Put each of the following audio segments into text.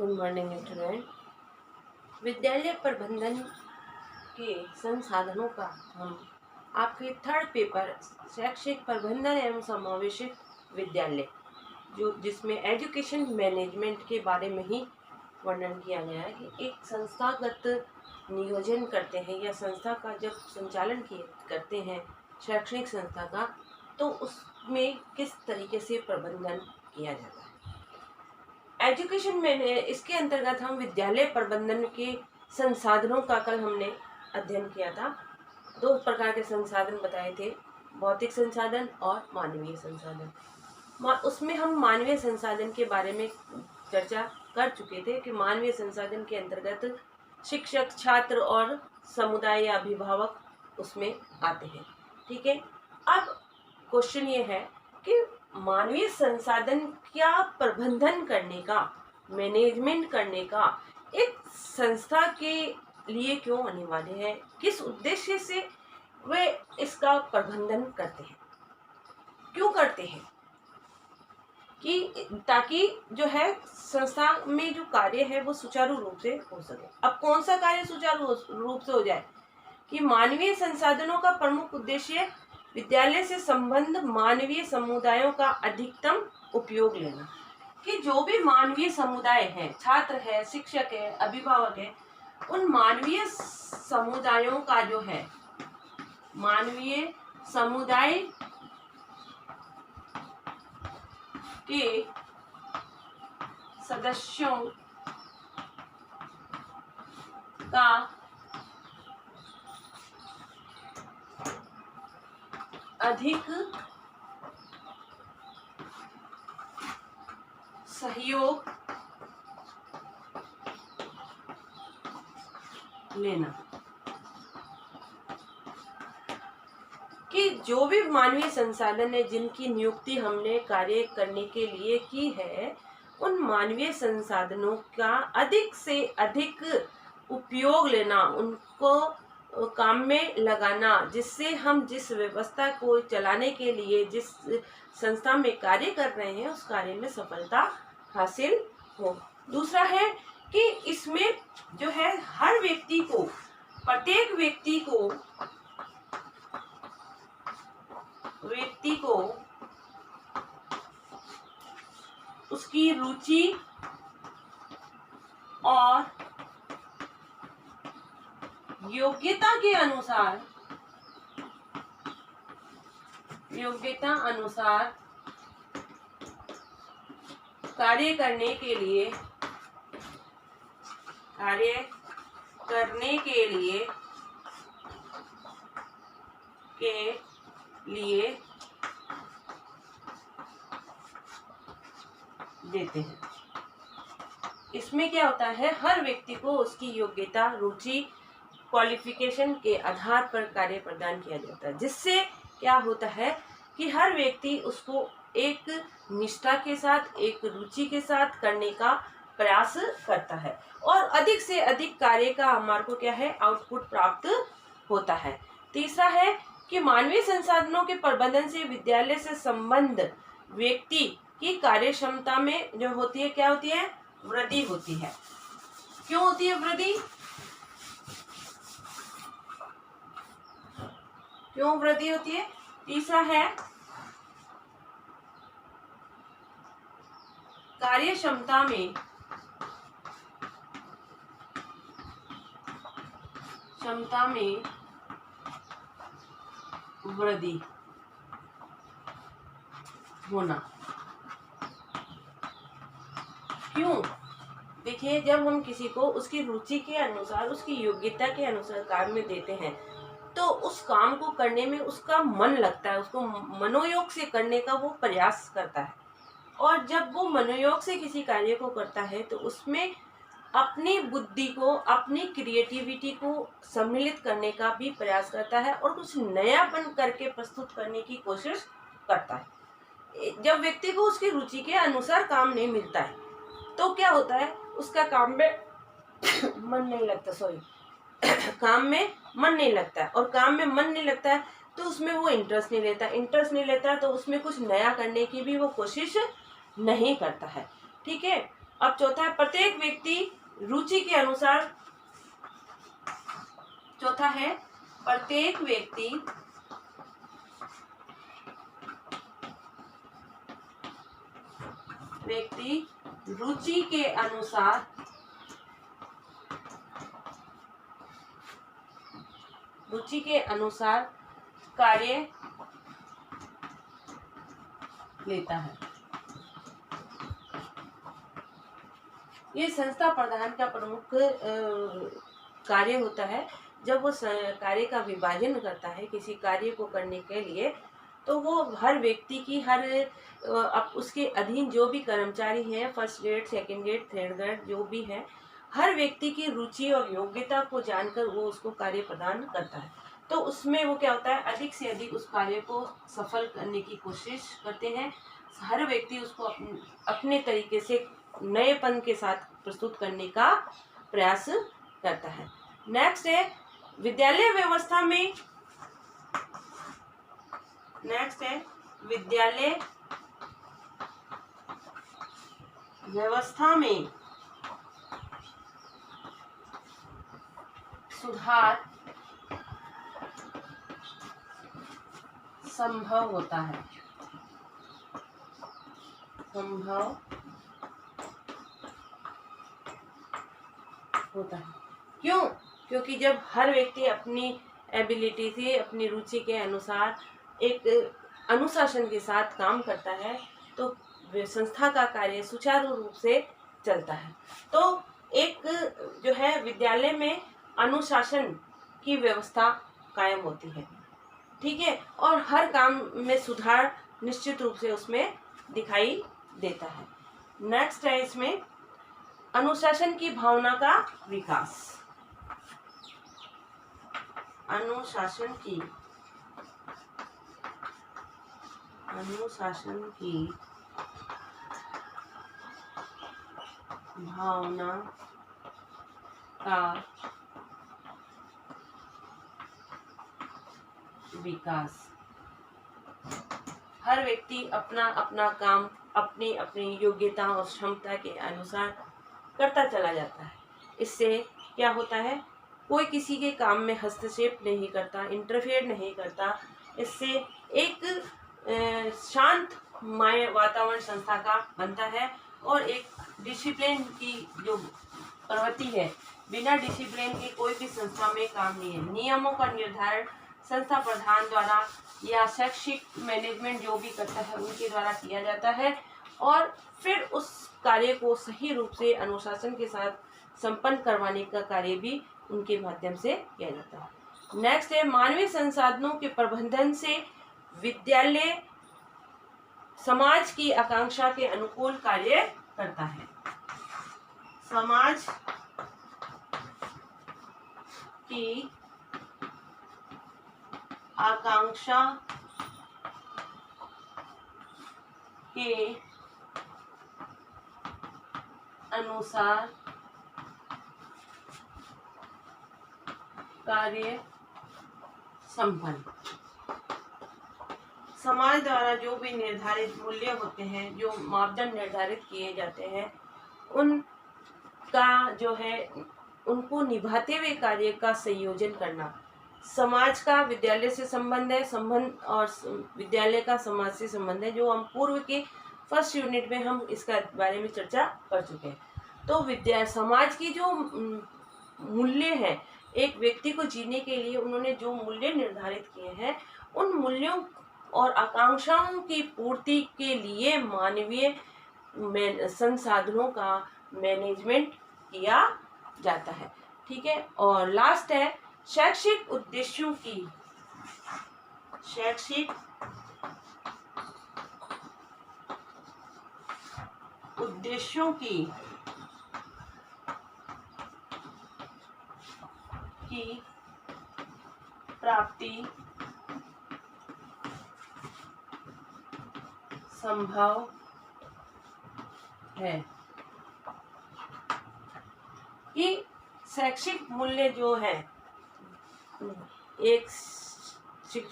Good morning student. विद्यालय प्रबंधन के संसाधनों का हम आपके थर्ड पेपर शैक्षिक प्रबंधन एवं समावेशित विद्यालय जिसमें एजुकेशन मैनेजमेंट के बारे में ही वर्णन किया गया है कि एक संस्थागत नियोजन करते हैं या संस्था का जब संचालन करते हैं शैक्षणिक संस्था का, तो उसमें किस तरीके से प्रबंधन किया जाता है। एजुकेशन में इसके अंतर्गत हम विद्यालय प्रबंधन के संसाधनों का कल हमने अध्ययन किया था। दो प्रकार के संसाधन बताए थे, भौतिक संसाधन और मानवीय संसाधन। उसमें हम मानवीय संसाधन के बारे में चर्चा कर चुके थे कि मानवीय संसाधन के अंतर्गत शिक्षक, छात्र और समुदाय या अभिभावक उसमें आते हैं। ठीक है, अब क्वेश्चन ये है कि मानवीय संसाधन क्या प्रबंधन करने का, मैनेजमेंट करने का एक संस्था के लिए क्यों अनिवार्य है, किस उद्देश्य से वे इसका प्रबंधन करते हैं, क्यों करते हैं, कि ताकि जो है संस्था में जो कार्य है वो सुचारू रूप से हो सके। अब कौन सा कार्य सुचारू रूप से हो जाए कि मानवीय संसाधनों का प्रमुख उद्देश्य विद्यालय से संबंध मानवीय समुदायों का अधिकतम उपयोग लेना, कि जो भी मानवीय समुदाय है, छात्र है, शिक्षक है, अभिभावक है, उन मानवीय समुदायों का जो है, मानवीय समुदाय के सदस्यों का अधिक सहयोग लेना, कि जो भी मानवीय संसाधन है जिनकी नियुक्ति हमने कार्य करने के लिए की है, उन मानवीय संसाधनों का अधिक से अधिक उपयोग लेना, उनको काम में लगाना, जिससे हम जिस व्यवस्था को चलाने के लिए जिस संस्था में कार्य कर रहे हैं उस कार्य में सफलता हासिल हो। दूसरा है कि इसमें जो है हर व्यक्ति को, प्रत्येक व्यक्ति को उसकी रुचि और योग्यता अनुसार कार्य करने के लिए देते हैं। इसमें क्या होता है, हर व्यक्ति को उसकी योग्यता, रुचि, क्वालिफिकेशन के आधार पर कार्य प्रदान किया जाता है, जिससे क्या होता है कि हर व्यक्ति उसको एक निष्ठा के साथ, एक रुचि के साथ करने का प्रयास करता है और अधिक से अधिक कार्य का हमारे को क्या है, आउटपुट प्राप्त होता है। तीसरा है कि मानवीय संसाधनों के प्रबंधन से विद्यालय से संबंध व्यक्ति की कार्य क्षमता में जो होती है, क्या होती है, वृद्धि होती है। क्यों होती है वृद्धि? क्यों वृद्धि होती है? तीसरा है कार्य क्षमता में वृद्धि होना। क्यों? देखिए, जब हम किसी को उसकी रुचि के अनुसार, उसकी योग्यता के अनुसार काम में देते हैं तो उस काम को करने में उसका मन लगता है, उसको मनोयोग से करने का वो प्रयास करता है, और जब वो मनोयोग से किसी कार्य को करता है तो उसमें अपनी बुद्धि को, अपनी क्रिएटिविटी को सम्मिलित करने का भी प्रयास करता है और कुछ नयापन करके प्रस्तुत करने की कोशिश करता है। जब व्यक्ति को उसकी रुचि के अनुसार काम नहीं मिलता है तो क्या होता है, उसका काम में मन नहीं लगता, काम में मन नहीं लगता है, और काम में मन नहीं लगता है तो उसमें वो इंटरेस्ट नहीं लेता तो उसमें कुछ नया करने की भी वो कोशिश नहीं करता है। ठीक है, अब चौथा है प्रत्येक व्यक्ति रुचि के अनुसार, चौथा है प्रत्येक व्यक्ति रुचि के अनुसार कार्य लेता है। ये संस्था प्रधान का प्रमुख कार्य होता है। जब वो कार्य का विभाजन करता है किसी कार्य को करने के लिए, तो वो हर व्यक्ति की अब उसके अधीन जो भी कर्मचारी हैं, first grade, second grade, third grade जो भी है, हर व्यक्ति की रुचि और योग्यता को जानकर वो उसको कार्य प्रदान करता है। तो उसमें वो क्या होता है, अधिक से अधिक उस कार्य को सफल करने की कोशिश करते हैं। हर व्यक्ति उसको अपने तरीके से नएपन के साथ प्रस्तुत करने का प्रयास करता है। नेक्स्ट है विद्यालय व्यवस्था में, सुधार संभव होता है। क्यों? क्योंकि जब हर व्यक्ति अपनी एबिलिटी से, अपनी रुचि के अनुसार एक अनुशासन के साथ काम करता है, तो संस्था का कार्य सुचारू रूप से चलता है। तो एक जो है विद्यालय में अनुशासन की व्यवस्था कायम होती है, ठीक है, और हर काम में सुधार निश्चित रूप से उसमें दिखाई देता है। नेक्स्ट है इसमें अनुशासन की भावना का विकास। अनुशासन की भावना का विकास। हर व्यक्ति अपना अपना काम अपनी अपनी योग्यता और क्षमता के अनुसार करता चला जाता है। इससे क्या होता है, कोई किसी के काम में हस्तक्षेप नहीं करता, इंटरफेयर नहीं करता। इससे एक शांत वातावरण संस्था का बनता है और एक डिसिप्लिन की जो प्रवृत्ति है, बिना डिसिप्लिन के कोई भी संस्था में काम नहीं है। नियमों का निर्धारण संस्था प्रधान द्वारा या शैक्षिक मैनेजमेंट जो भी करता है उनके द्वारा किया जाता है, और फिर उस कार्य को सही रूप से अनुशासन के साथ संपन्न करवाने का कार्य भी उनके माध्यम से किया जाता है। नेक्स्ट है मानवीय संसाधनों के प्रबंधन से विद्यालय समाज की आकांक्षा के अनुकूल कार्य करता है। समाज की आकांक्षा के अनुसार कार्य संपन्न। समाज द्वारा जो भी निर्धारित मूल्य होते हैं, जो मापदंड निर्धारित किए जाते हैं, उनका जो है उनको निभाते हुए कार्य का संयोजन करना। समाज का विद्यालय से संबंध है, और विद्यालय का समाज से संबंध है, जो हम पूर्व के फर्स्ट यूनिट में हम इसका बारे में चर्चा कर चुके हैं। तो समाज की जो मूल्य है, एक व्यक्ति को जीने के लिए उन्होंने जो मूल्य निर्धारित किए हैं, उन मूल्यों और आकांक्षाओं की पूर्ति के लिए मानवीय संसाधनों का मैनेजमेंट किया जाता है, ठीक है। और लास्ट है शैक्षिक उद्देश्यों की प्राप्ति संभव है। कि शैक्षिक मूल्य जो है, एक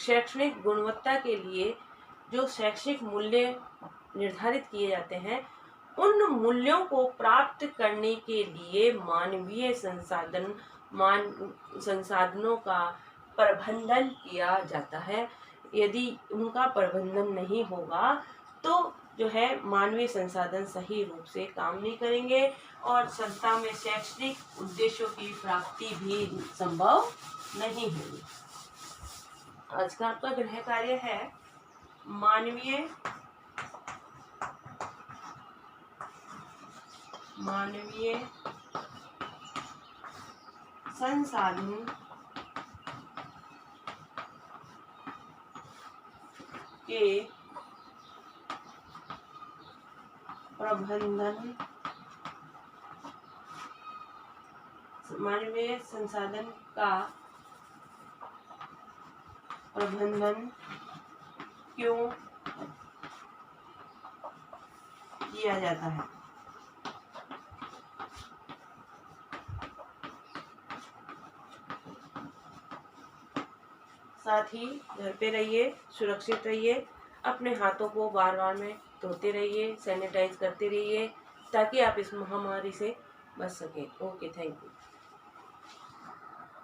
शैक्षणिक गुणवत्ता के लिए जो शैक्षिक मूल्य निर्धारित किए जाते हैं, उन मूल्यों को प्राप्त करने के लिए मानवीय संसाधनों का प्रबंधन किया जाता है। यदि उनका प्रबंधन नहीं होगा तो जो है मानवीय संसाधन सही रूप से काम नहीं करेंगे और संस्था में शैक्षणिक उद्देश्यों की प्राप्ति भी संभव नहीं होगी। आज का आपका गृह कार्य है मानवीय संसाधन के प्रबंधन मानवीय संसाधन का प्रबंधन क्यों किया जाता है। साथ ही घर पे रहिए, सुरक्षित रहिए, अपने हाथों को बार बार में धोते रहिए, सैनिटाइज करते रहिए ताकि आप इस महामारी से बच सकें। Okay, thank you.